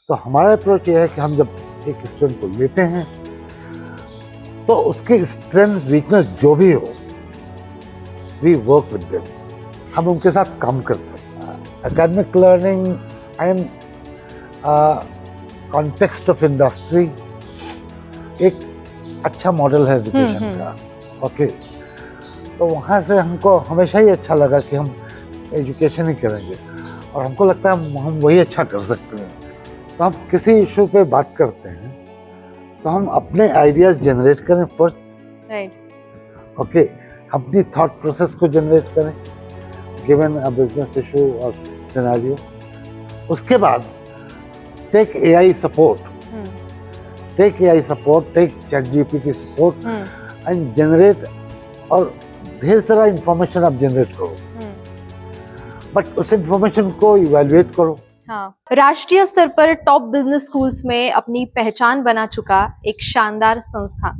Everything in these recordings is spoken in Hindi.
तो हमारा अप्रोच ये है कि हम जब एक स्टूडेंट को लेते हैं तो उसकी स्ट्रेंथ वीकनेस जो भी हो, वी वर्क विद देम, हम उनके साथ काम करते हैं। Academic learning and context of industry एक अच्छा मॉडल है एजुकेशन का। ओके, तो वहाँ से हमको हमेशा ही अच्छा लगा कि हम एजुकेशन ही करेंगे और हमको लगता है हम वही अच्छा कर सकते हैं। तो हम किसी इशू पे बात करते हैं तो हम अपने आइडियाज जनरेट करें फर्स्ट, राइट। ओके, अपनी थॉट प्रोसेस को जनरेट करें गिवन अ बिजनेस इशू और सिनेरियो। उसके बाद take AI support, take ChatGPT support and generate, और ढेर सारा इंफॉर्मेशन आप जनरेट करो, बट उस इंफॉर्मेशन को इवैल्यूएट करो। हाँ, राष्ट्रीय स्तर पर टॉप बिजनेस स्कूल्स में अपनी पहचान बना चुका एक शानदार संस्था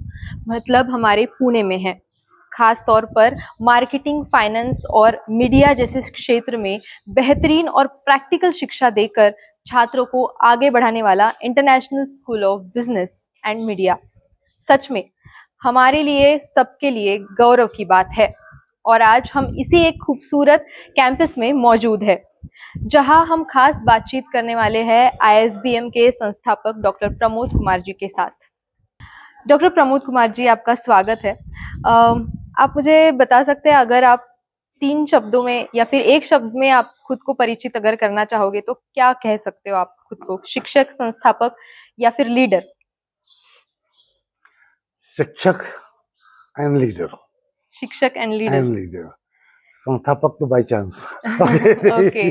मतलब हमारे पुणे में है। खास तौर पर मार्केटिंग, फाइनेंस और मीडिया जैसे क्षेत्र में बेहतरीन और प्रैक्टिकल शिक्षा देकर छात्रों को आगे बढ़ाने वाला International School of Business and Media सच में हमारे लिए, सबके लिए गौरव की बात है। और आज हम इसी एक खूबसूरत कैंपस में मौजूद है जहां हम खास बातचीत करने वाले हैं ISBM के संस्थापक डॉक्टर प्रमोद कुमार जी के साथ। डॉक्टर प्रमोद कुमार जी, आपका स्वागत है। आप मुझे बता सकते हैं, अगर आप 3 शब्दों में या फिर एक शब्द में आप खुद को परिचित अगर करना चाहोगे तो क्या कह सकते हो आप खुद को? शिक्षक, संस्थापक या फिर लीडर? शिक्षक एंड लीडर। शिक्षक एंड लीडर। संस्थापक तो बाई चांस। ओके,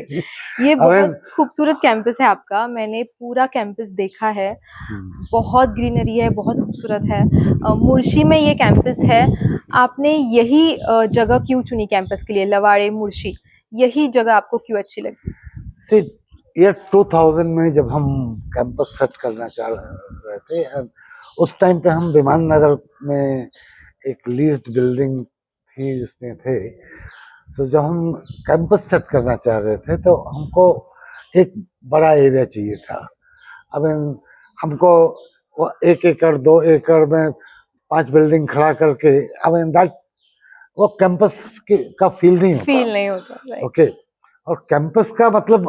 ये बहुत खूबसूरत कैंपस है आपका। मैंने पूरा कैंपस देखा है, बहुत ग्रीनरी है, बहुत खूबसूरत है। मुर्शी में ये कैंपस है। आपने यही जगह क्यों चुनी कैंपस के लिए? लवाड़े, मुर्शी, यही जगह आपको क्यों अच्छी लगी? ईयर 2000 में जब हम कैंपस सेट करना चाह रहे थे, उस टाइम पे हम विमान नगर में एक लीज्ड बिल्डिंग थी जिसमें थे। तो जब हम कैंपस सेट करना चाह रहे थे तो हमको एक बड़ा एरिया चाहिए था। अब हमको 1 एकड़ 2 एकड़ में 5 बिल्डिंग खड़ा करके दैट वो कैंपस का फील नहीं होता। ओके, और कैंपस का मतलब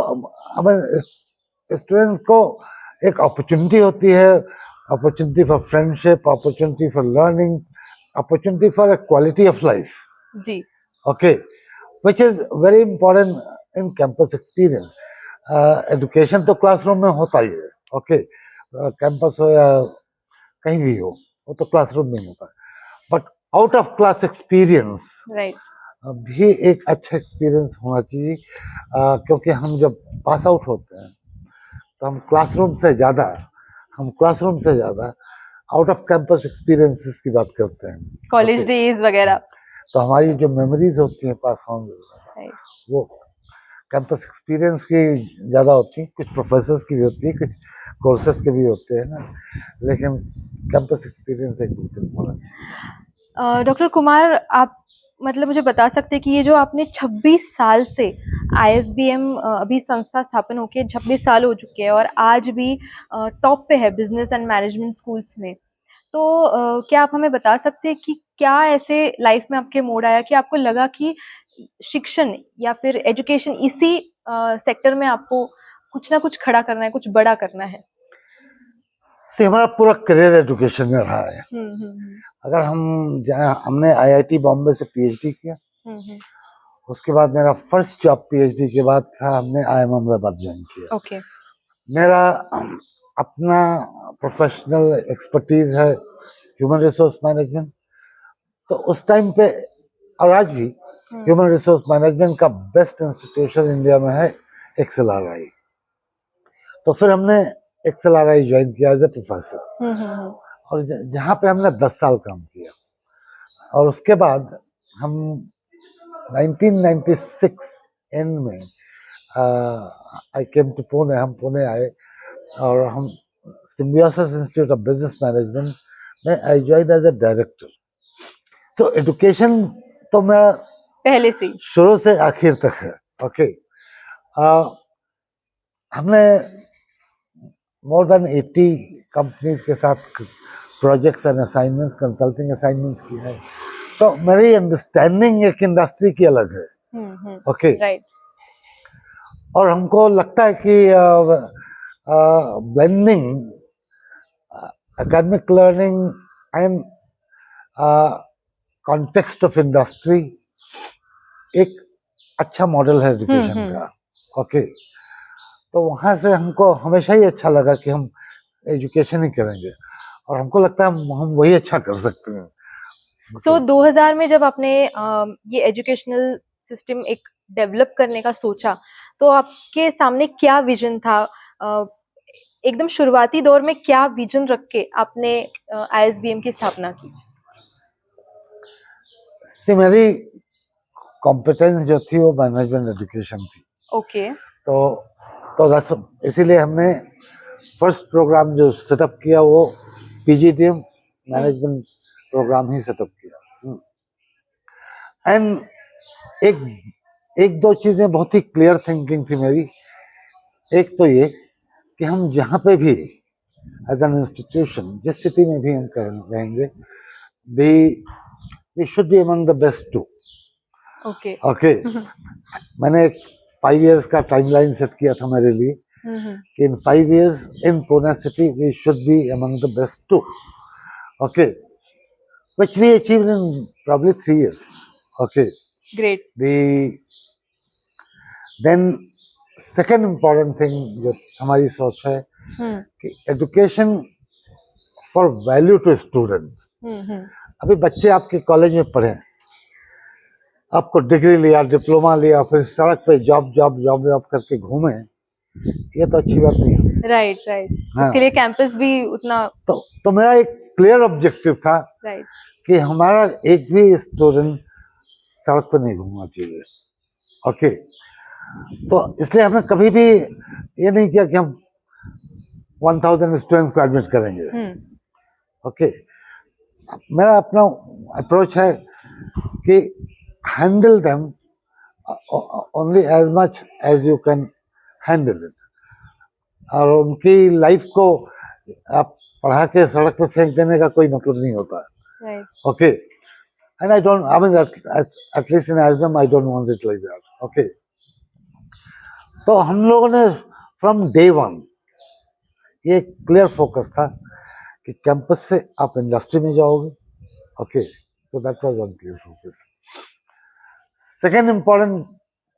हमें स्टूडेंट्स को एक अपॉर्चुनिटी होती है, opportunity for friendship, opportunity for learning, opportunity for a quality of life जी। Okay, which is very important in campus experience. Education तो क्लासरूम में होता ही है, ओके, कैंपस हो या कहीं भी हो, वो तो क्लासरूम में ही होता है, but out of class experience भी एक अच्छा एक्सपीरियंस होना चाहिए। क्योंकि हम जब पास आउट होते हैं तो हम क्लासरूम से ज़्यादा आउट ऑफ कैंपस एक्सपीरियंसेस की बात करते हैं, कॉलेज डेज वगैरह। तो हमारी जो मेमोरीज होती हैं पास ऑन, वो कैंपस एक्सपीरियंस की ज़्यादा होती हैं। कुछ प्रोफेसर्स की भी होती है, कुछ कोर्सेस के भी होते हैं ना, लेकिन कैंपस एक्सपीरियंस एक बहुत इम्पोर्टेंट। डॉक्टर कुमार, आप मतलब मुझे बता सकते हैं कि ये जो आपने 26 साल से ISBM अभी संस्था स्थापन होके 26 साल हो चुके हैं और आज भी टॉप पे है बिजनेस एंड मैनेजमेंट स्कूल्स में, तो क्या आप हमें बता सकते हैं कि क्या ऐसे लाइफ में आपके मोड़ आया कि आपको लगा कि शिक्षण या फिर एजुकेशन इसी सेक्टर में आपको कुछ ना कुछ खड़ा करना है, कुछ बड़ा करना है? से हमारा पूरा करियर एजुकेशन में रहा है। अगर हमने IIT बॉम्बे से PhD किया, उसके बाद मेरा फर्स्ट जॉब PhD के बाद था, हमने IIM अहमदाबाद ज्वाइन किया। ओके। मेरा अपना प्रोफेशनल एक्सपर्टीज है ह्यूमन रिसोर्स मैनेजमेंट, तो उस टाइम पे और आज भी ह्यूमन रिसोर्स मैनेजमेंट का बेस्ट इंस्टीट्यूशन इंडिया में है XLRI। तो फिर हमने XLRI ज्वाइन किया एज ए प्रोफेसर, और जहाँ पे हमने 10 साल काम किया, और उसके बाद हम 1996 एंड में आई केम टू पुणे, हम पुणे आए और हम Symbiosis Institute of Business Management में I join as a director. तो एजुकेशन तो मेरा पहले से शुरू से आखिर तक है। ओके, हमने मोर देन 80 कंपनीज के साथ projects and assignments, consulting assignments किया है। तो मेरी अंडरस्टैंडिंग एक इंडस्ट्री की अलग है। Okay, right. और हमको लगता है कि blending academic learning and context of industry एक अच्छा मॉडल है एजुकेशन का। ओके, तो वहाँ से हमको हमेशा ही अच्छा लगा कि हम एजुकेशन ही करेंगे, और हमको लगता है हम वही अच्छा कर सकते हैं। सो 2000 में जब आपने ये एजुकेशनल सिस्टम एक डेवलप करने का सोचा, तो आपके सामने क्या विजन था? एकदम शुरुआती दौर में क्या विजन रख के आपने आईएसबीएम की स्थापना की? से मेरी कॉम्पिटेंस जो थी वो मैनेजमेंट एजुकेशन थी। ओके। तो इसीलिए हमने फर्स्ट प्रोग्राम जो सेटअप किया वो पीजीटीएम मैनेजमेंट प्रोग्राम ही सेटअप किया। एंड एक दो चीजें बहुत ही क्लियर थिंकिंग थी मेरी। एक तो ये कि हम जहाँ पे भी एज एन इंस्टीट्यूशन जिस सिटी में भी हम रहेंगे, we should be among the best too. Okay. Okay, मैंने 5 इयर्स का टाइमलाइन सेट किया था मेरे लिए कि इन 5 years in Pune city we should be among the best too. Okay, which we achieved in probably 3 years. Okay, great. then second important thing जो हमारी सोच है कि education for value to student। अभी बच्चे आपके कॉलेज में पढ़े, आपको डिग्री लिया, डिप्लोमा लिया, फिर सड़क पे जॉब जॉब जॉब जॉब करके घूमे, ये तो अच्छी बात नहीं है। Right right. हाँ। उसके लिए कैंपस भी उतना। तो मेरा एक क्लियर ऑब्जेक्टिव था राइट कि हमारा एक भी स्टूडेंट सड़क पर नहीं घूमना चाहिए। ओके, तो इसलिए हमने कभी भी ये नहीं किया कि हम 1000 स्टूडेंट्स को एडमिट करेंगे। ओके, मेरा अपना अप्रोच है कि handle them only as much as you can handle it, और उनकी लाइफ को आप पढ़ा के सड़क पे फेंक देने का कोई मतलब नहीं होता। Right. Okay, and I don't, I mean at least in SBM I don't want it like that. Okay, तो हम लोगों ने फ्रॉम डे वन ये क्लियर फोकस था कि कैंपस से आप इंडस्ट्री में जाओगे। Okay, so that was one clear focus. Second important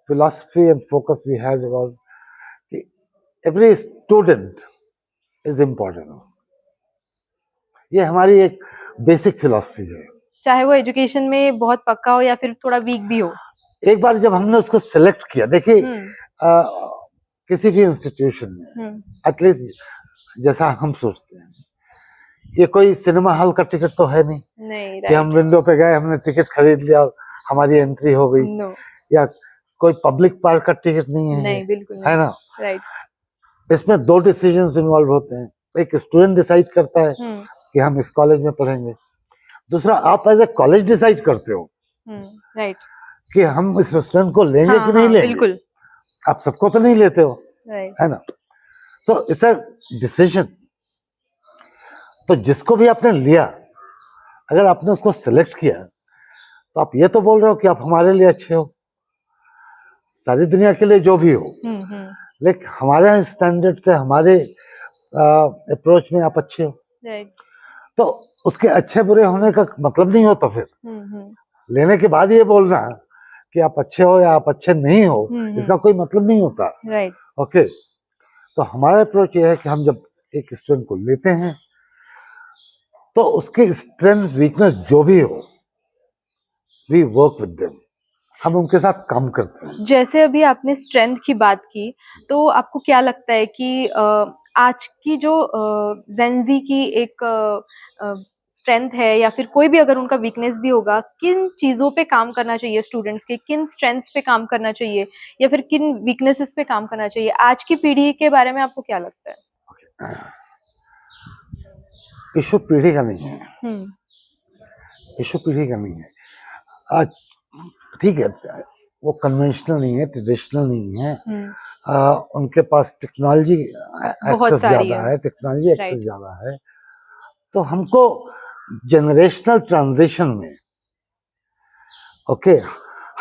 philosophy and focus we had was every student is important। ये हमारी एक बेसिक फिलॉसफी है, चाहे वो एजुकेशन में बहुत पक्का हो या फिर थोड़ा वीक भी हो। एक बार जब हमने उसको सिलेक्ट किया, देखिए किसी भी इंस्टीट्यूशन में एटलीस्ट जैसा हम सोचते हैं, ये कोई सिनेमा हॉल का टिकट तो है नहीं कि हम विंडो पे गए, हमने टिकट खरीद लिया और हमारी एंट्री हो गई। या कोई पब्लिक पार्क का टिकट नहीं है। नहीं, बिल्कुल नहीं। है ना। राइट। इसमें दो डिसीजंस इन्वॉल्व होते हैं। एक स्टूडेंट डिसाइड करता है कि हम इस कॉलेज में पढ़ेंगे, दूसरा आप एज ए कॉलेज डिसाइड करते हो राइट कि हम इस स्टूडेंट को लेंगे कि नहीं लेंगे। बिल्कुल। आप सबको तो नहीं लेते हो, है ना। So it's a decision. तो जिसको भी आपने लिया, अगर आपने उसको सिलेक्ट किया, तो आप ये तो बोल रहे हो कि आप हमारे लिए अच्छे हो, सारी दुनिया के लिए जो भी हो, लेकिन हमारे स्टैंडर्ड से, हमारे अप्रोच में आप अच्छे हो। तो उसके अच्छे बुरे होने का मतलब नहीं होता फिर लेने के बाद ये बोलना कि आप अच्छे हो या आप अच्छे नहीं हो, इसका कोई मतलब नहीं होता। ओके, तो हमारा अप्रोच ये है कि हम जब एक स्टूडेंट को लेते हैं तो उसके स्ट्रेंथ वीकनेस जो भी हो, वी वर्क विद देम, हम उनके साथ काम करते हैं। जैसे अभी आपने स्ट्रेंथ की बात की, तो आपको क्या लगता है कि आज की जो जेनजी की एक स्ट्रेंथ है या फिर कोई भी अगर उनका वीकनेस भी होगा, किन चीजों पे काम करना चाहिए स्टूडेंट्स के, किन स्ट्रेंथ्स पे काम करना चाहिए या फिर किन वीकनेसेस पे काम करना चाहिए? आज की पीढ़ी के बारे में आपको क्या लगता है? इशू पीढ़ी का नहीं है, इशू पीढ़ी का नहीं है। आज ठीक है, वो कन्वेंशनल नहीं है, ट्रेडिशनल नहीं है। उनके पास टेक्नोलॉजी बहुत एक्सेस सारी ज़्यादा है। है, टेक्नोलॉजी एक्सेस राइट। ज़्यादा है। तो हमको जनरेशनल ट्रांजिशन में ओके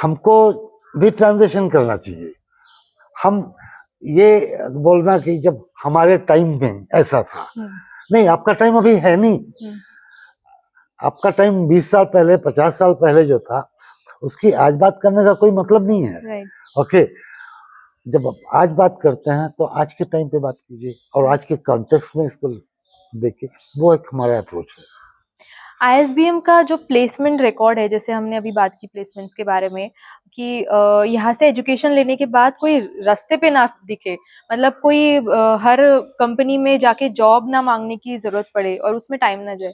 हमको भी ट्रांजिशन करना चाहिए। हम ये बोलना कि जब हमारे टाइम में ऐसा था, नहीं, आपका टाइम अभी है नहीं। आपका टाइम 20 साल पहले, 50 साल पहले जो था, उसकी आज बात करने का कोई मतलब नहीं है। राइट। ओके, जब आप आज बात करते हैं तो आज के टाइम पे बात कीजिए और आज के कॉन्टेक्स्ट में इसको देखिए, वो एक हमारा अप्रोच है। आईएसबीएम का जो प्लेसमेंट रिकॉर्ड है, जैसे हमने अभी बात की प्लेसमेंट्स के बारे में कि यहाँ से एजुकेशन लेने के बाद कोई रास्ते पे ना दिखे, मतलब कोई हर कंपनी में जाके जॉब ना मांगने की जरूरत पड़े और उसमें टाइम ना जाए,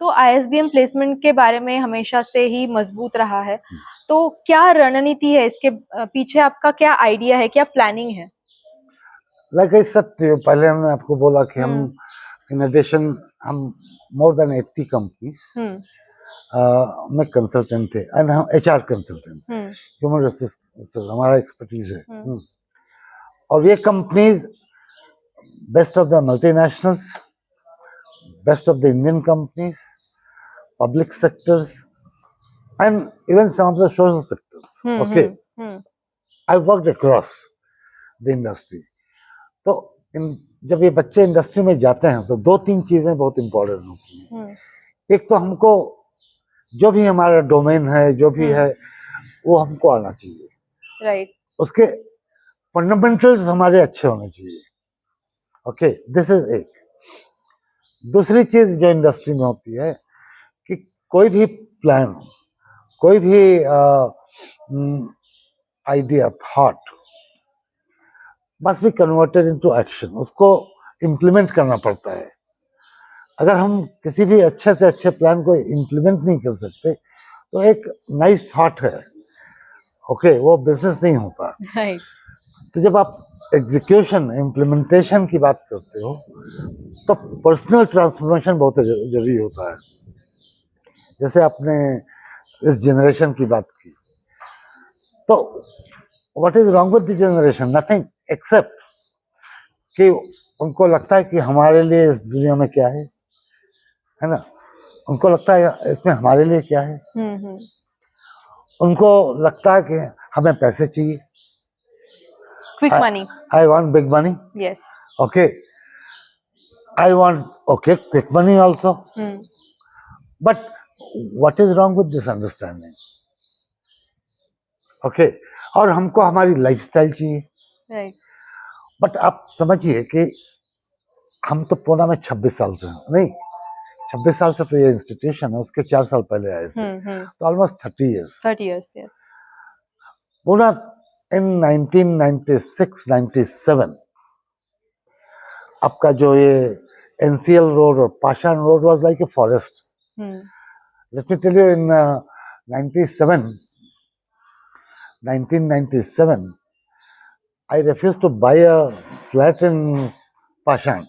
तो आईएसबीएम प्लेसमेंट के बारे में हमेशा से ही मजबूत रहा है। तो क्या रणनीति है इसके पीछे, आपका क्या आइडिया है, क्या प्लानिंग है? लाइक आई सेड, पहले हमने आपको बोला कि हम इन एडिशन हम मोर देन 80 कंपनीज में कंसल्टेंट थे, एंड हम एचआर कंसल्टेंट, ह्यूमन रिसोर्स हमारा एक्सपर्टीज है। और ये companies best of the multinationals, best of the Indian companies, public sectors and even some of the social sectors. Okay, I worked across the industry. तो जब ये बच्चे इंडस्ट्री में जाते हैं तो 2-3 चीजें बहुत इंपॉर्टेंट होती हैं। एक तो हमको जो भी हमारा डोमेन है, जो भी है, वो हमको आना चाहिए। राइट। उसके फंडामेंटल्स हमारे अच्छे होने चाहिए। ओके, दिस इज एक। दूसरी चीज जो इंडस्ट्री में होती है कि कोई भी प्लान, कोई भी idea, thought must be converted into action. उसको इम्प्लीमेंट करना पड़ता है। अगर हम किसी भी अच्छे से अच्छे प्लान को इम्प्लीमेंट नहीं कर सकते तो एक नाइस थॉट है, ओके, वो बिजनेस नहीं होता। राइट। तो जब आप एग्जीक्यूशन, इम्प्लीमेंटेशन की बात करते हो तो पर्सनल ट्रांसफॉर्मेशन बहुत जरूरी होता है। जैसे आपने इस जनरेशन की बात की, तो what is wrong with the generation? Nothing accept कि उनको लगता है कि हमारे लिए इस दुनिया में क्या है ना? उनको लगता है इसमें हमारे लिए क्या है। उनको लगता है कि हमें पैसे चाहिए, quick money. I want big money. Yes. Okay, I want quick money also. But what is wrong with this understanding? Okay, और हमको हमारी लाइफस्टाइल चाहिए। राइट। बट आप समझिए कि हम तो पूना में 26 साल से हैं, नहीं 26 साल से तो ये इंस्टीट्यूशन है, उसके 4 साल पहले आए थे, तो almost 30 years. 30 years, yes. Poona in 1996-97 आपका जो ये एनसीएल रोड और Pashan road was like a forest. Let me tell you, in 1997 I refused to buy a flat in Pashan,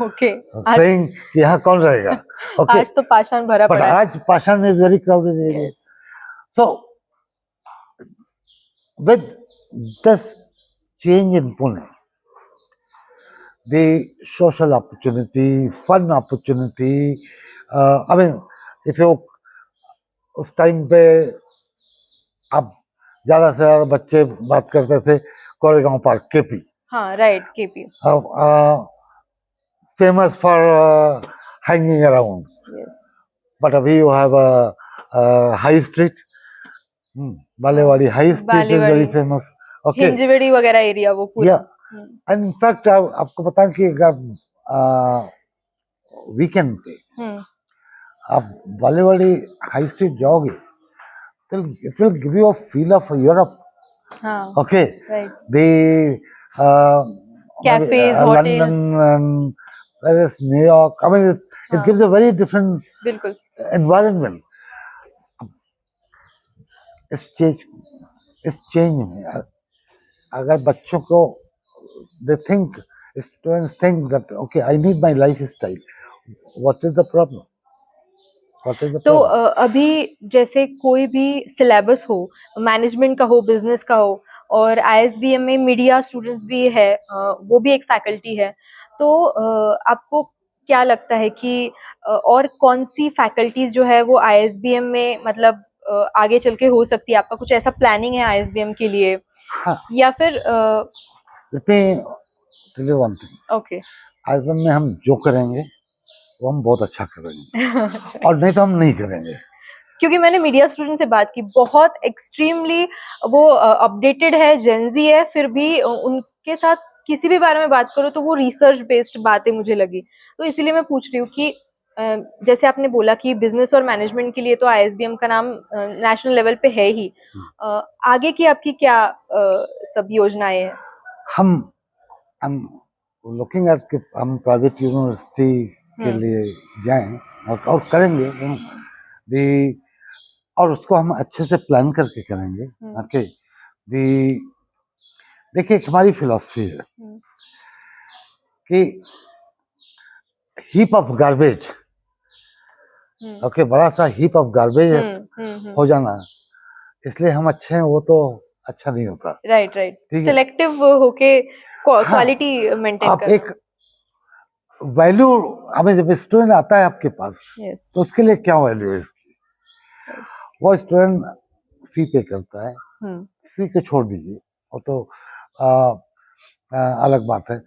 Okay. saying कि यहाँ कौन रहेगा? Okay, आज तो पाषाण भरा but पड़ा है। आज Pashan is very crowded area. So with this change in Pune, the social opportunity, fun opportunity, I mean, if you उस टाइम पे अब ज्यादा से ज्यादा बच्चे बात करते थे कोरेगांव पार्क, केपी। हाँ, right, KP. Famous for hanging around. Yes. But abhi you have a high street. Balewadi High Street is very famous. Okay. हिंजवेड़ी वगैरह एरिया वो पूरा। Yeah. And in fact आपको बताएं कि अगर वीकेंड पे आप बालेवाड़ी हाई स्ट्रीट जाओगे तो it will give you a feel of Europe. हाँ, Okay. right. The Cafes, London hotels. and Paris, New York. I mean, it gives a very different बिल्कुल। environment. इस चेंज में अगर बच्चों को they think, students think that okay, I need my lifestyle. What is the problem? What is the तो problem? अभी जैसे कोई भी सिलेबस हो, मैनेजमेंट का हो, बिजनेस का हो, और आईएसबीएम में मीडिया स्टूडेंट्स भी है, वो भी एक फैकल्टी है। तो आपको क्या लगता है कि और कौन सी फैकल्टीज जो है वो आईएसबीएम में मतलब आगे चल के हो सकती है? आपका कुछ ऐसा प्लानिंग है आईएसबीएम के लिए, हाँ, या फिर let me tell you one thing. Okay. आजम में हम जो करेंगे वो हम बहुत अच्छा करेंगे, और नहीं तो हम नहीं करेंगे। क्योंकि मैंने मीडिया स्टूडेंट से बात की, बहुत एक्सट्रीमली वो अपडेटेड है, जेंजी है, फिर भी उनके साथ किसी भी बारे में बात करो तो वो रिसर्च बेस्ड बातें मुझे लगी। तो इसीलिए मैं पूछ रही हूँ कि जैसे आपने बोला कि बिजनेस और मैनेजमेंट के लिए तो आईएसबीएम का नाम नेशनल लेवल पे है ही, आगे की आपकी क्या सब योजनाएं हैं? हम हम लुकिंग एट कि हम प्राइवेट यूनिवर्सिटी के लिए जाएं, और करेंगे दी, और उसको हम अच्छे से प्लान करके करेंगे। ओके, दी, देखिए हमारी फिलॉसफी है कि हीप ऑफ गार्बेज, ओके, बड़ा सा हीप ऑफ गार्बेज हो जाना, इसलिए हम अच्छे हैं वो तो अच्छा नहीं होता। राइट राइट, ठीक है, सिलेक्टिव होके हाँ, क्वालिटी मेंटेन आप करना। एक वैल्यू, हमें जब स्टूडेंट आता है आपके पास, यस, तो उसके लिए क्या वैल्यू है इसकी? वो स्टूडेंट फी पे करता है, फी को छोड़ दीजिए, वो तो अलग बात है।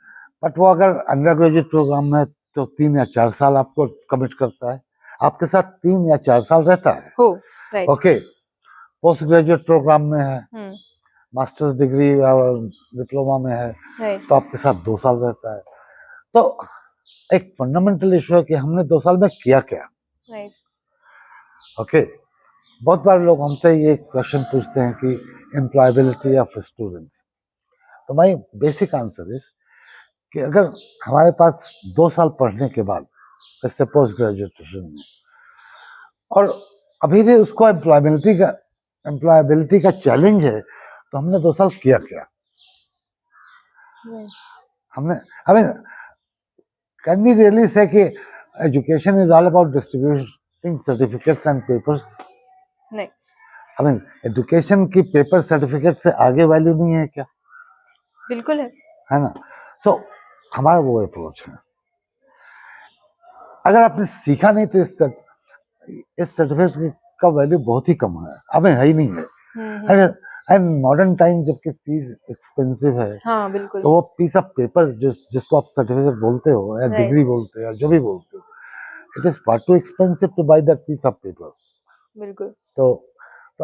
बट वो अगर अंडर ग्रेजुएट प्रोग्राम में तो 3 या 4 साल आपको कमिट करता है, आपके साथ 3 या 4 साल रहता है। हो, right, okay, post graduate program में है, मास्टर्स डिग्री और डिप्लोमा में है, राइट, तो आपके साथ 2 साल रहता है। तो एक फंडामेंटल इशू है कि हमने 2 साल में किया क्या। राइट, ओके, बहुत बार लोग हमसे ये क्वेश्चन पूछते हैं कि एम्प्लॉयबिलिटी ऑफ स्टूडेंट्स, तो माय बेसिक आंसर इज कि अगर हमारे पास 2 साल पढ़ने के बाद, जैसे पोस्ट ग्रेजुएशन में, और अभी भी उसको एम्प्लॉयबिलिटी का चैलेंज है, तो हमने 2 साल किया क्या? हमने हमें कैन वी रियली से कि education is all about distributing certificates and papers? नहीं, हमें एजुकेशन की पेपर सर्टिफिकेट से आगे वैल्यू नहीं है क्या? बिल्कुल है ना? सो हमारा वो अप्रोच है। अगर आपने सीखा नहीं तो इस सर्टिफिकेट का वैल्यू बहुत ही कम है, हमें है ही नहीं है। एंड मॉडर्न टाइम जबकि फीस एक्सपेंसिव है, हाँ, बिल्कुल, तो वो पीस ऑफ पेपर जिसको आप सर्टिफिकेट बोलते हो या डिग्री बोलते हो या जो भी बोलते हो, it is far too expensive to buy that piece of paper. बिल्कुल। तो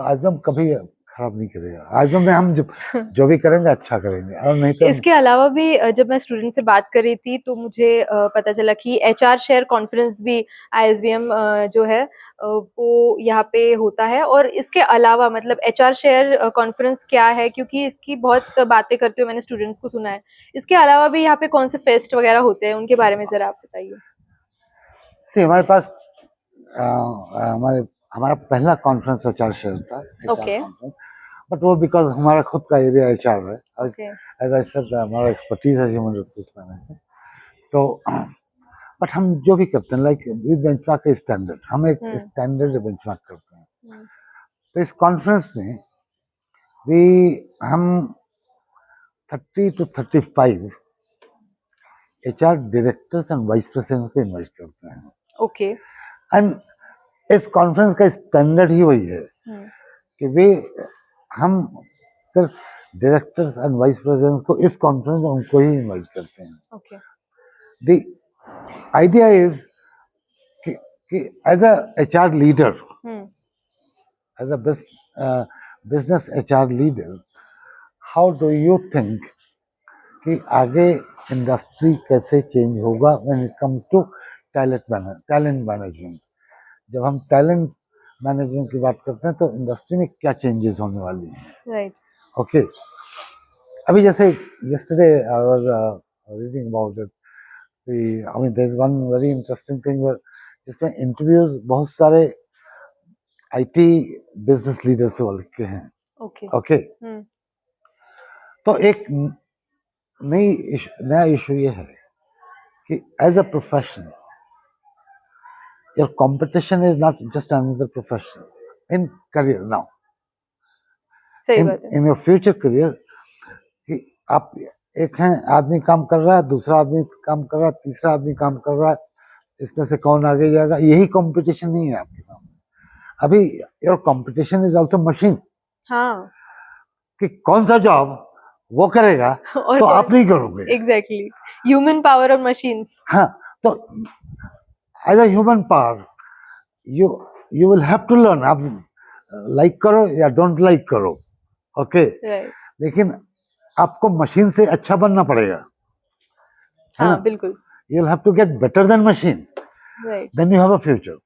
आजम कभी खराब नहीं करेगा। आजम में हम जो भी करेंगे अच्छा करेंगे, और नहीं तो इसके अलावा भी जब मैं स्टूडेंट से बात कर रही थी तो मुझे पता चला कि एचआर शेयर कॉन्फ्रेंस भी आईएसबीएम जो है वो यहाँ पे होता है। और इसके अलावा मतलब एचआर शेयर कॉन्फ्रेंस क्या है, क्योंकि इसकी बहुत बातें करते हुए मैंने स्टूडेंट्स को सुना है। इसके अलावा भी यहाँ पे कौन से फेस्ट वगैरह होते हैं, उनके बारे में जरा आप बताइए। हमारे पास हमारा पहला कॉन्फ्रेंस एचआर शेयर था, ओके, कॉन्फ्रेंस, बट वो बिकॉज हमारा खुद का एरिया एचआर है, ओके, एज आई सेड हमारा एक्सपर्टीज है ह्यूमन रिसोर्स मैनेजमेंट। तो बट हम जो भी करते हैं, लाइक वी बेंचमार्क स्टैंडर्ड, हम एक स्टैंडर्ड बेंचमार्क करते हैं। तो इस कॉन्फ्रेंस में भी हम 30 to 35 HR directors and vice president को इन्वाइट करते हैं। ओके, एंड इस कॉन्फ्रेंस का स्टैंडर्ड ही वही है कि वे, हम सिर्फ डायरेक्टर्स एंड वाइस प्रेसिडेंट्स को इस कॉन्फ्रेंस में उनको ही इन्वाइट करते हैं। ओके, द आइडिया इज कि as a HR leader, as a business HR leader, how do you think कि आगे इंडस्ट्री कैसे चेंज होगा when it comes to talent management? जब हम टैलेंट मैनेजमेंट की बात करते हैं तो इंडस्ट्री में क्या चेंजेस होने वाली हैं? राइट, ओके, अभी जैसे yesterday I was reading about it, I mean there's one very interesting thing where जिसमें इंटरव्यूज बहुत सारे आईटी बिजनेस लीडर्स वाले के हैं। ओके, ओके, तो एक नया इशू ये है कि as a professional your competition is not just another profession in career now. सही In बात है. in your future career, कि आप एक है आदमी काम कर रहा है, दूसरा आदमी काम कर रहा है, तीसरा आदमी काम कर रहा है, इसमें से कौन आगे जाएगा, यही कंपटीशन नहीं है आपके सामने. अभी your competition is also machine, हाँ. कि कौन सा जॉब वो करेगा और तो आप नहीं करोगे. एग्जैक्टली, ह्यूमन पावर और मशीन्स. हाँ, तो as a human power you you will have to learn. आप लाइक करो या डोंट लाइक करो, ओके, राइट. लेकिन आपको मशीन से अच्छा बनना पड़ेगा, है हाँ, ना. बिल्कुल. You will have to get better than machine, right. Then you have a future.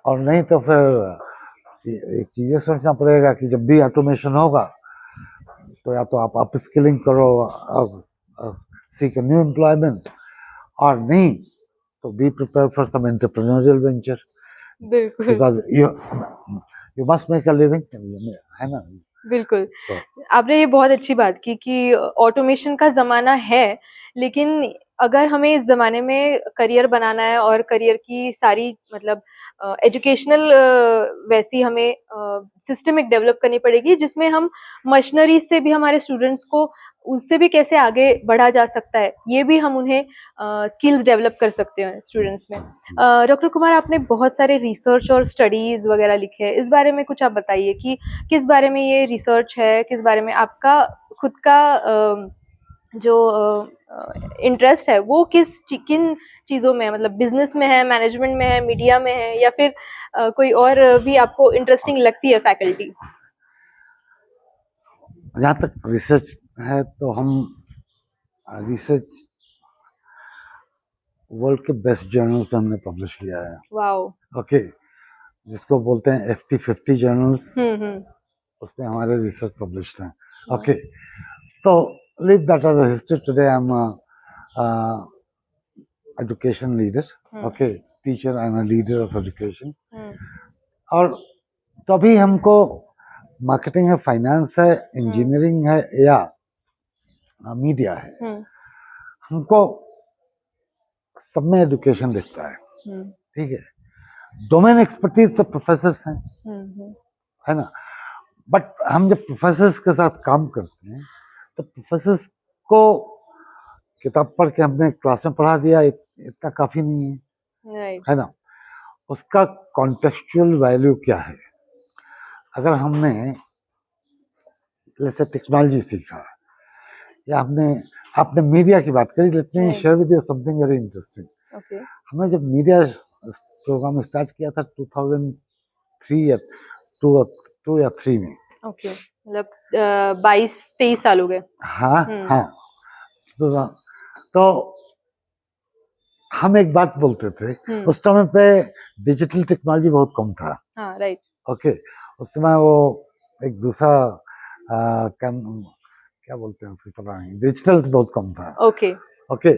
और नहीं तो फिर एक चीज ये सोचना पड़ेगा कि जब भी ऑटोमेशन होगा तो या तो आप अपस्किलिंग करो और सीक न्यू एम्प्लॉयमेंट, और नहीं तो be prepare for some entrepreneurial venture, बिल्कुल. Because you must make a living, है ना. बिल्कुल. तो आपने ये बहुत अच्छी बात की कि ऑटोमेशन का ज़माना है, लेकिन अगर हमें इस ज़माने में करियर बनाना है और करियर की सारी मतलब एजुकेशनल वैसी हमें सिस्टम एक डेवलप करनी पड़ेगी, जिसमें हम मशीनरी से भी हमारे स्टूडेंट्स को उससे भी कैसे आगे बढ़ा जा सकता है, ये भी हम उन्हें स्किल्स डेवलप कर सकते हैं स्टूडेंट्स में. डॉक्टर कुमार, आपने बहुत सारे रिसर्च और स्टडीज़ वगैरह लिखे हैं, इस बारे में कुछ आप बताइए कि किस बारे में ये रिसर्च है, किस बारे में आपका खुद का जो इंटरेस्ट है वो किन चीज़ों में है, मतलब बिजनेस में है, मैनेजमेंट में है, मीडिया में है, या फिर कोई और भी आपको इंटरेस्टिंग लगती है फैकल्टी? जहाँ तक रिसर्च है तो हम रिसर्च वर्ल्ड के बेस्ट जर्नल्स में हमने पब्लिश किया है, वाओ. ओके, जिसको बोलते हैं FT50 जर्नल्स, हम्म. उसमें हमारे रिसर्च पब्लिश हैं, ओके. तो leave that as a history. Today I am education leader, okay, teacher and a leader of education. और तभी हमको मार्केटिंग है, फाइनेंस है, इंजीनियरिंग है या मीडिया है, हमको सब में एजुकेशन दिखता है, ठीक है. डोमेन एक्सपर्टीज तो प्रोफेसर्स हैं, है ना. बट हम जब प्रोफेसर्स के साथ काम करते हैं तो प्रोफेसर्स को किताब पढ़ के हमने क्लास में पढ़ा दिया इतना काफी नहीं है, राइट. है ना. उसका कॉन्टेक्चुअल वैल्यू क्या है. अगर हमने जैसे टेक्नोलॉजी सीखा या आपने मीडिया की बात करी, let me share with you something very interesting. Okay. हमने जब मीडिया प्रोग्राम स्टार्ट किया था 2003 या 2 या 3 में, ओके, मतलब 22-23 साल हो गए. हाँ हाँ. तो हम एक बात बोलते थे, उस समय पे डिजिटल टेक्नोलॉजी बहुत कम था. हाँ, राइट. ओके, उस समय वो एक दूसरा क्या बोलते हैं उसको पता नहीं, डिजिटल बहुत कम था. ओके. ओके,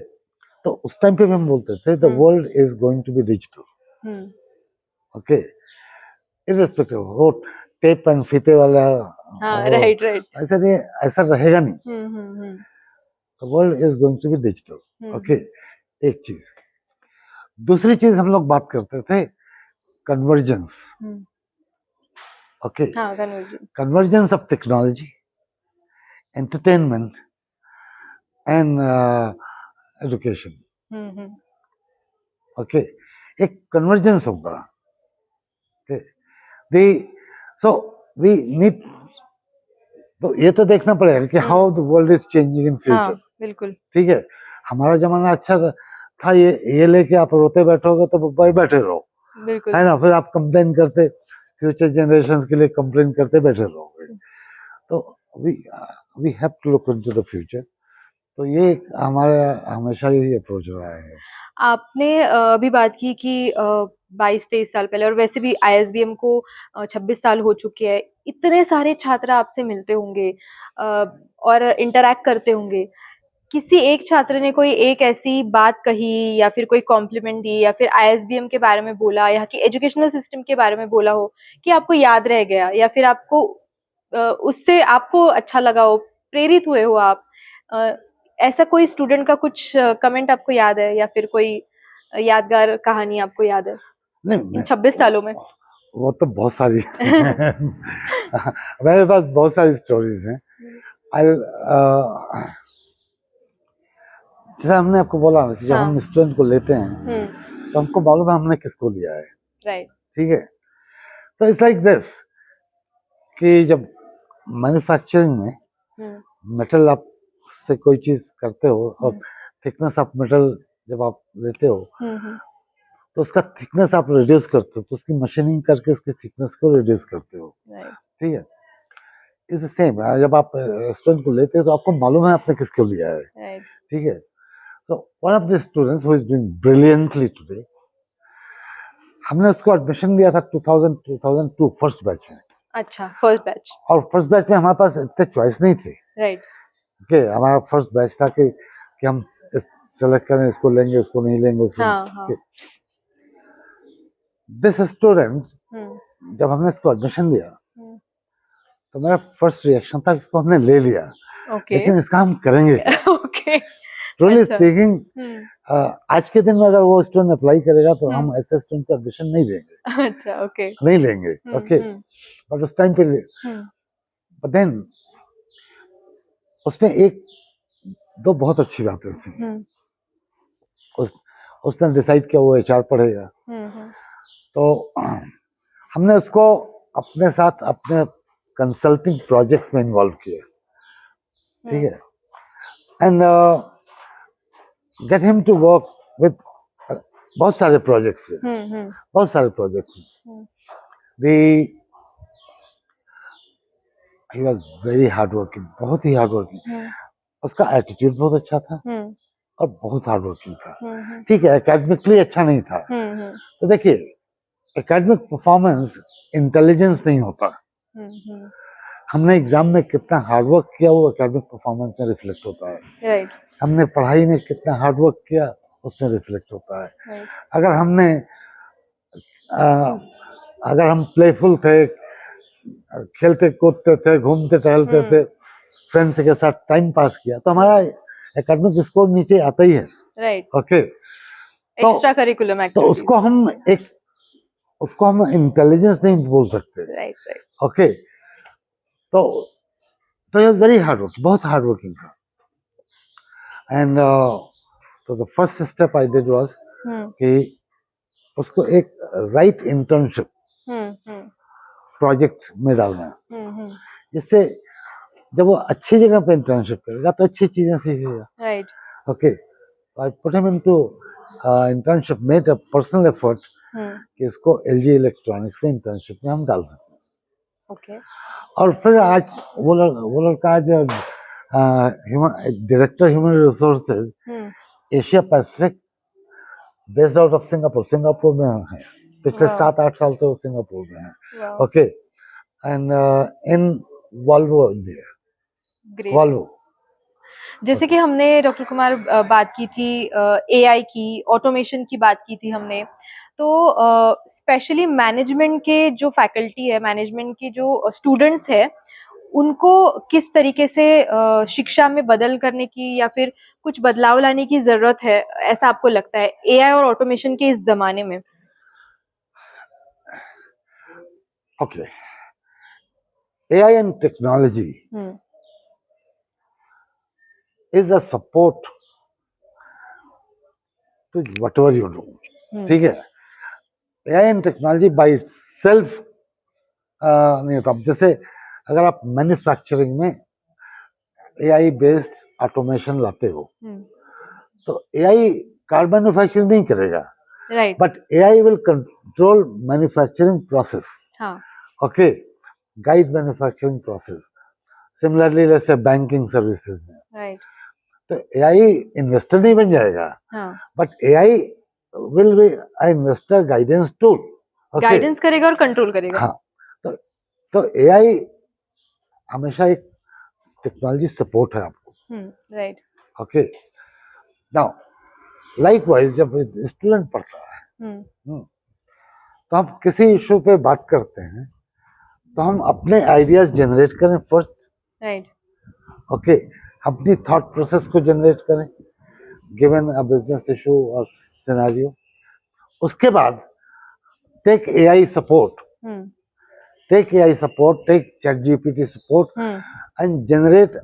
तो उस टाइम पे भी हम बोलते थे the world is going to be digital, okay, irrespective वो टेप एंड फीते वाला. हाँ, राइट. ऐसा नहीं, ऐसा रहेगा नहीं. The world is going to be digital, okay. एक चीज. दूसरी चीज हम लोग बात करते थे convergence, okay, convergence of technology, entertainment and education, okay. एक कन्वर्जेंस होगा, सो वी नीड. तो ये तो देखना पड़ेगा कि how the world is changing in future. बिल्कुल. ठीक है, हमारा जमाना अच्छा था, ये लेके आप रोते बैठोगे तो बैठे रहो, बिल्कुल, है ना. फिर आप कंप्लेन करते, फ्यूचर जनरेशन के लिए कंप्लेन करते बैठे रहोगे. तो we have to look into the future. तो ये हमारा हमेशा यही अप्रोच रहा है. आपने अभी बात की कि 22-23 साल पहले, और वैसे भी ISBM को 26 साल हो चुके हैं, इतने सारे छात्र आपसे मिलते होंगे और इंटरैक्ट करते होंगे. किसी एक छात्र ने कोई एक ऐसी बात कही या फिर कोई कॉम्प्लीमेंट दी या फिर ISBM के बारे में बोला, यहाँ की एजुकेशनल सिस्टम के बारे में बोला हो कि आपको याद रह गया, या फिर आपको उससे आपको अच्छा लगा हो, प्रेरित हुए हो आप, ऐसा कोई स्टूडेंट का कुछ कमेंट आपको याद है, या फिर कोई यादगार कहानी आपको याद है नहीं इन 26 सालों में? वो तो बहुत सारी मेरे पास बहुत सारी स्टोरीज हैं। जैसे हमने आपको बोला ना कि जब हाँ। हम स्टूडेंट को लेते हैं तो हमको मालूम है हमने किसको लिया है, राइट। ठीक है। सो इट्स लाइक दिस कि जब मैन्युफैक्चरिंग में मेटल आप से कोई चीज करते हो और थिकनेस ऑफ मेटल जब आप लेते हो तो उसका थिकनेस आप रिड्यूस करते हो, तो उसकी मशीनिंग करके उसकी थिकनेस को रिड्यूस करते हो, ठीक है। इट्स सेम, जब आप स्टूडेंट को लेते हो तो आपको मालूम है आपने किसको लिया है, ठीक है। So one of the students who is doing brilliantly today, हमने उसको एडमिशन लिया था 2002 फर्स्ट बैच में। अच्छा, फर्स्ट बैच। और फर्स्ट बैच में हमारे पास इतने चॉइस नहीं थे, राइट। ओके। हमारा फर्स्ट बैच था कि हम सेलेक्ट करें, इसको लेंगे उसको नहीं लेंगे उसको। हाँ। दिस स्टूडेंट जब हमने इसको एडमिशन दिया तो मेरा फर्स्ट रिएक्शन था इसको हमने ले लिया, लेकिन इसका हम करेंगे ओके। ट्रूली स्पीकिंग आज के दिन में अगर वो स्टूडेंट अप्लाई करेगा तो हम ऐसे स्टूडेंट को एडमिशन नहीं देंगे। अच्छा, ओके। नहीं लेंगे, ओके। बट उस टाइम पे बट देन उसमें एक दो बहुत अच्छी बातें थी। उसने डिसाइड किया वो एचआर पढ़ेगा, तो हमने उसको अपने साथ अपने कंसल्टिंग प्रोजेक्ट्स में इन्वॉल्व किया, ठीक है। And get him to work with बहुत सारे प्रोजेक्ट्स में, बहुत सारे प्रोजेक्ट्स में। He was very hard working, बहुत ही हार्ड वर्किंग। उसका एटीट्यूड बहुत अच्छा था और बहुत हार्ड वर्किंग था, ठीक है। एकेडमिकली अच्छा नहीं था, तो देखिए एकेडमिक परफॉर्मेंस इंटेलिजेंस नहीं होता। हमने एग्जाम में कितना हार्ड वर्क किया वो एकेडमिक परफॉर्मेंस में रिफ्लेक्ट होता है, राइट। हमने पढ़ाई में कितना हार्ड वर्क किया उसमें रिफ्लेक्ट होता है। राइट। अगर हम प्लेफुल थे, खेलते कूदते थे, घूमते टहलते थे, फ्रेंड्स के साथ टाइम पास किया, तो हमारा एकेडमिक स्कोर नीचे आता ही है, राइट। ओके। एक्स्ट्रा करिकुलम तो उसको हम इंटेलिजेंस नहीं बोल सकते, राइट। ओके। तो ही वाज वेरी हार्ड वर्किंग, बहुत हार्ड वर्किंग था। एंड तो the first step I did was कि उसको एक राइट इंटर्नशिप प्रोजेक्ट में डालना, जिससे जब वो अच्छी जगह पे इंटर्नशिप करेगा तो अच्छी चीजें सीखेगा, right. Okay. I put him into internship, made a personal effort कि इसको एलजी इलेक्ट्रॉनिक्स में इंटर्नशिप में हम डाल सकते हैं, ओके। और फिर आज वो लड़का आज director human resources Asia Pacific based out of Singapore में है। पिछले 7-8 साल से वो सिंगापुर में है, okay. And in Volvo India, Volvo. जैसे कि हमने डॉक्टर कुमार बात की थी एआई की, ऑटोमेशन की बात की थी हमने, तो स्पेशली मैनेजमेंट के जो फैकल्टी है, मैनेजमेंट के जो स्टूडेंट्स है, उनको किस तरीके से शिक्षा में बदल करने की या फिर कुछ बदलाव लाने की जरूरत है, ऐसा आपको लगता है एआई और ऑटोमेशन के इस जमाने में? Okay, AI and technology is a support to whatever you do, ठीक है। AI and technology by itself नहीं होता। जैसे अगर आप मैन्युफैक्चरिंग में AI बेस्ड ऑटोमेशन लाते हो तो AI कार मैन्युफैक्चरिंग नहीं करेगा, right, but AI will control manufacturing process, okay, guide manufacturing process. Similarly जैसे बैंकिंग सर्विसेज में, राइट, तो AI इन्वेस्टर नहीं बन जाएगा, but AI will be a investor guidance tool, guidance करेगा और कंट्रोल करेगा। हाँ, तो AI हमेशा एक टेक्नोलॉजी सपोर्ट है आपको, राइट, ओके। नाउ लाइकवाइज जब स्टूडेंट पढ़ता है तो हम किसी इशू पे बात करते हैं तो हम अपने आइडियाज जनरेट करें फर्स्ट, राइट, ओके। अपनी थॉट प्रोसेस को जनरेट करें, गिवन अ बिजनेस इशू और सिनेरियो, उसके बाद take AI support, hmm take AI support, take ChatGPT support hmm and generate,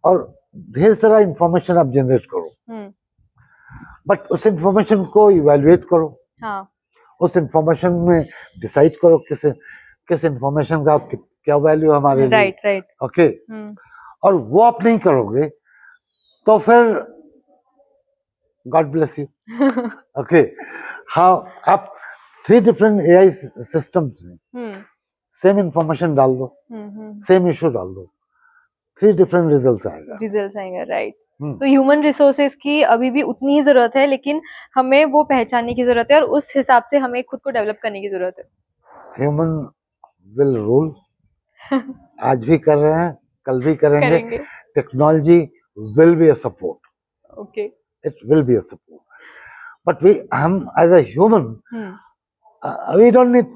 और ढेर सारा इंफॉर्मेशन आप जनरेट करो, हम्म बट उस इंफॉर्मेशन को इवेल्युएट करो, हाँ उस इंफॉर्मेशन में डिसाइड करो किस इंफॉर्मेशन का क्या वैल्यू है हमारे लिए, राइट राइट ओके। और वो आप नहीं करोगे तो फिर गॉड ब्लेस यू, ओके। हाँ, आप 3 डिफरेंट एआई सिस्टम्स में हम्म सेम इंफॉर्मेशन डाल दो, सेम इशू डाल दो, 3 डिफरेंट रिजल्ट्स आएगा। रिजल्ट्स आएंगे, राइट। हम्म, तो ह्यूमन रिसोर्सेज की अभी भी उतनी ही जरूरत है, लेकिन हमें वो पहचानने की जरूरत है और उस हिसाब से हमें खुद को डेवलप करने की जरूरत है। ह्यूमन विल रूल, आज भी कर रहे हैं, कल भी करेंगे। करेंगे। Technology will be a support, okay. It will be a support, but हम as a human we don't need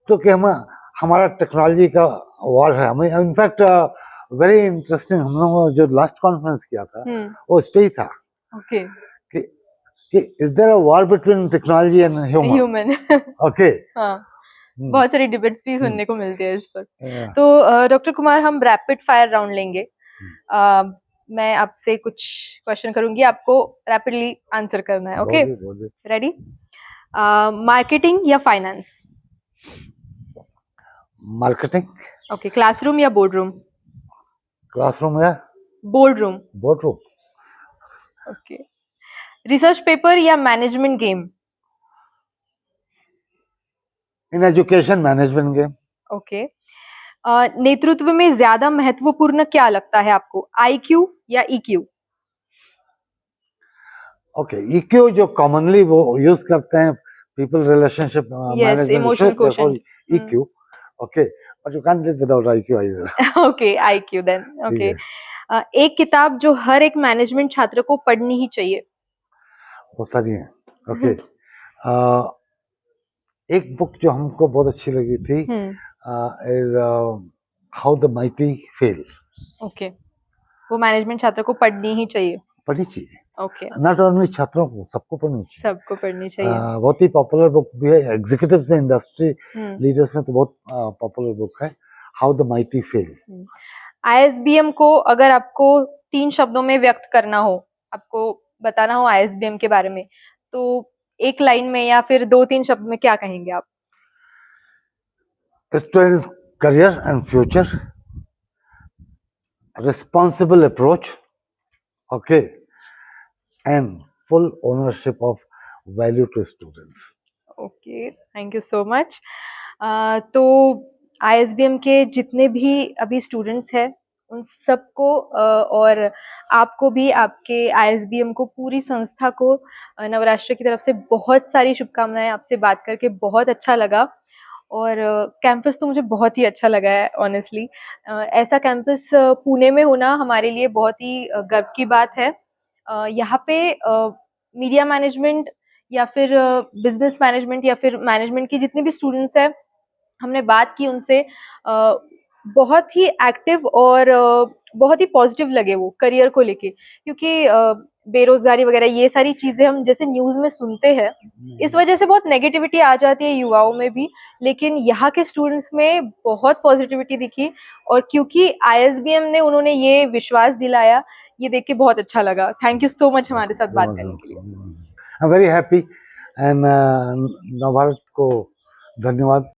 तो कि हमारा टेक्नोलॉजी का वॉर है। हमें इनफैक्ट वेरी इंटरेस्टिंग, हम लोग जो लास्ट कॉन्फ्रेंस किया था वो इस पे ही था ओके। कि is there a war between technology and human, human. Okay. हाँ, बहुत सारी डिबेट्स भी सुनने को मिलती है इस पर। Yeah. तो डॉक्टर कुमार, हम रैपिड फायर राउंड लेंगे। मैं आपसे कुछ क्वेश्चन करूंगी, आपको रैपिडली आंसर करना है। Okay, ready? मार्केटिंग या फाइनेंस? मार्केटिंग। ओके, क्लासरूम या बोर्ड रूम? क्लासरूम या board room. Board room. Okay, research paper या management game? In education management game. Okay, नेतृत्व में ज्यादा महत्वपूर्ण क्या लगता है आपको, आईक्यू या ईक्यू? ओके, ईक्यू जो कॉमनली वो यूज करते हैं, people relationship yes, emotional quotient. EQ, okay, but you can't live without IQ either. Okay, IQ then. Okay, एक किताब जो हर एक मैनेजमेंट छात्र को पढ़नी ही चाहिए? बहुत सारी हैं, ओके। एक बुक जो हमको बहुत अच्छी लगी थी is how the mighty fail. Okay, वो मैनेजमेंट छात्र को पढ़नी ही चाहिए? पढ़नी चाहिए, ओके, नॉट ओनली छात्रों को, सबको पढ़नी चाहिए, सबको पढ़नी चाहिए। बहुत ही पॉपुलर बुक भी है, एग्जीक्यूटिव्स में, इंडस्ट्री लीडर्स में तो बहुत पॉपुलर बुक है, how the mighty fail. ISBM को अगर आपको 3 शब्दों में व्यक्त करना हो, आपको बताना हो आईएसबीएम के बारे में, तो एक लाइन में या फिर 2-3 शब्द में क्या कहेंगे आप? Student career and future, responsible approach, okay, and full ownership of value to students. Okay, thank you so much. तो आईएसबीएम के जितने भी अभी स्टूडेंट्स हैं, उन सबको और आपको भी, आपके आईएसबीएम को, पूरी संस्था को नवराष्ट्र की तरफ से बहुत सारी शुभकामनाएं। आपसे बात करके बहुत अच्छा लगा और कैंपस तो मुझे बहुत ही अच्छा लगा है ऑनेस्टली। ऐसा कैंपस पुणे में होना हमारे लिए बहुत ही गर्व की बात है। यहाँ पे मीडिया मैनेजमेंट या फिर बिजनेस मैनेजमेंट या फिर मैनेजमेंट की जितने भी स्टूडेंट्स हैं, हमने बात की उनसे, बहुत ही एक्टिव और बहुत ही पॉजिटिव लगे वो करियर को लेके, क्योंकि बेरोजगारी वगैरह ये सारी चीजें हम जैसे न्यूज में सुनते हैं, इस वजह से बहुत नेगेटिविटी आ जाती है युवाओं में भी, लेकिन यहाँ के स्टूडेंट्स में बहुत पॉजिटिविटी दिखी। और क्योंकि आईएसबीएम ने उन्होंने ये विश्वास दिलाया, ये देख के बहुत अच्छा लगा। थैंक यू सो मच हमारे साथ बात करने के लिए। I am very happy and Navbharat को धन्यवाद